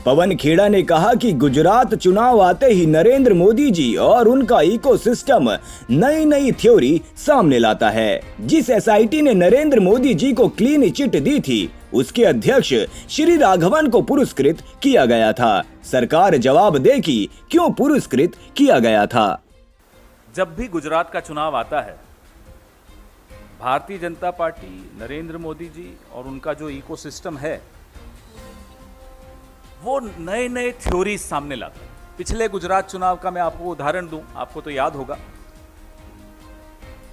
पवन खेड़ा ने कहा कि गुजरात चुनाव आते ही नरेंद्र मोदी जी और उनका इकोसिस्टम नई नई थ्योरी सामने लाता है। जिस एसआईटी ने नरेंद्र मोदी जी को क्लीन चिट दी थी, उसके अध्यक्ष श्री राघवन को पुरस्कृत किया गया था। सरकार जवाब दे कि क्यों पुरस्कृत किया गया था। जब भी गुजरात का चुनाव आता है, भारतीय जनता पार्टी, नरेंद्र मोदी जी और उनका जो इकोसिस्टम है, वो नए नए थ्योरीज सामने लाता है। पिछले गुजरात चुनाव का मैं आपको उदाहरण दूं, आपको तो याद होगा।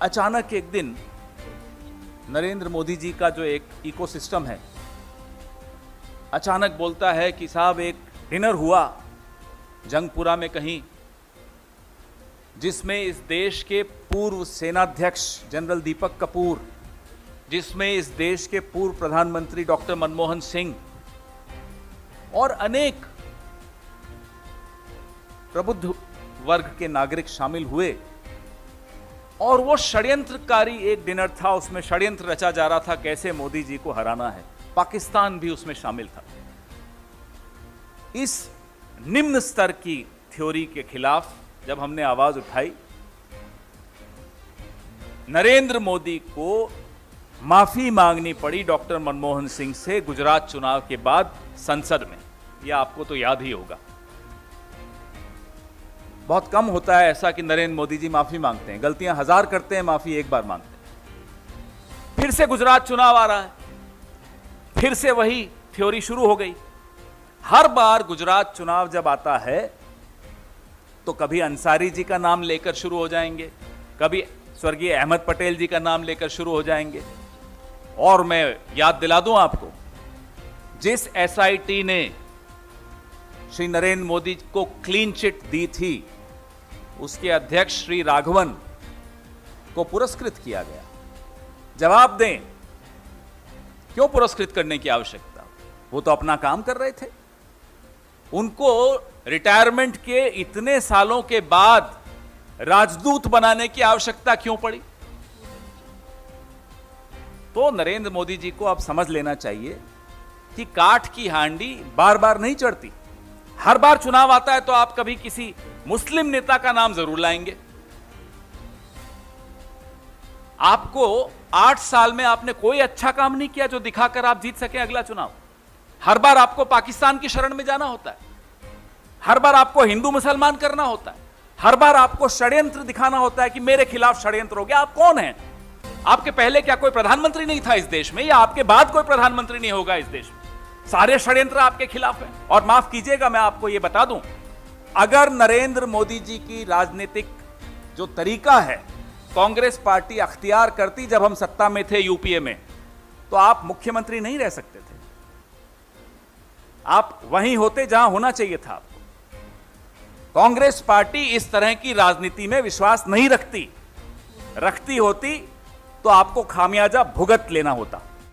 अचानक एक दिन नरेंद्र मोदी जी का जो एक इकोसिस्टम है, अचानक बोलता है कि साहब एक डिनर हुआ जंगपुरा में कहीं, जिसमें इस देश के पूर्व सेनाध्यक्ष जनरल दीपक कपूर, जिसमें इस देश के पूर्व प्रधानमंत्री डॉक्टर मनमोहन सिंह और अनेक प्रबुद्ध वर्ग के नागरिक शामिल हुए। और वो षड्यंत्रकारी एक डिनर था, उसमें षड्यंत्र रचा जा रहा था कैसे मोदी जी को हराना है। पाकिस्तान भी उसमें शामिल था। इस निम्न स्तर की थ्योरी के खिलाफ जब हमने आवाज उठाई, नरेंद्र मोदी को माफी मांगनी पड़ी डॉक्टर मनमोहन सिंह से गुजरात चुनाव के बाद संसद में। यह आपको तो याद ही होगा। बहुत कम होता है ऐसा कि नरेंद्र मोदी जी माफी मांगते हैं। गलतियां हजार करते हैं, माफी एक बार मांगते हैं। फिर से गुजरात चुनाव आ रहा है, फिर से वही थ्योरी शुरू हो गई। हर बार गुजरात चुनाव जब आता है तो कभी अंसारी जी का नाम लेकर शुरू हो जाएंगे, कभी स्वर्गीय अहमद पटेल जी का नाम लेकर शुरू हो जाएंगे। और मैं याद दिला दूं आपको, जिस एसआईटी ने श्री नरेंद्र मोदी को क्लीन चिट दी थी, उसके अध्यक्ष श्री राघवन को पुरस्कृत किया गया। जवाब दें, क्यों पुरस्कृत करने की आवश्यकता? वो तो अपना काम कर रहे थे। उनको रिटायरमेंट के इतने सालों के बाद राजदूत बनाने की आवश्यकता क्यों पड़ी? तो नरेंद्र मोदी जी को अब समझ लेना चाहिए कि काठ की हांडी बार बार नहीं चढ़ती। हर बार चुनाव आता है तो आप कभी किसी मुस्लिम नेता का नाम जरूर लाएंगे। आपको 8 साल में आपने कोई अच्छा काम नहीं किया जो दिखाकर आप जीत सके अगला चुनाव। हर बार आपको पाकिस्तान की शरण में जाना होता है, हर बार आपको हिंदू मुसलमान करना होता है, हर बार आपको षड्यंत्र दिखाना होता है कि मेरे खिलाफ षड्यंत्र हो गया। आप कौन हैं? आपके पहले क्या कोई प्रधानमंत्री नहीं था इस देश में, या आपके बाद कोई प्रधानमंत्री नहीं होगा इस देश में? सारे षड्यंत्र आपके खिलाफ हैं। और माफ कीजिएगा, मैं आपको यह बता दूं, अगर नरेंद्र मोदी जी की राजनीतिक जो तरीका है कांग्रेस पार्टी अख्तियार करती जब हम सत्ता में थे यूपीए में, तो आप मुख्यमंत्री नहीं रह सकते थे। आप वहीं होते जहां होना चाहिए था आपको। कांग्रेस पार्टी इस तरह की राजनीति में विश्वास नहीं रखती। रखती होती तो आपको खामियाजा भुगत लेना होता।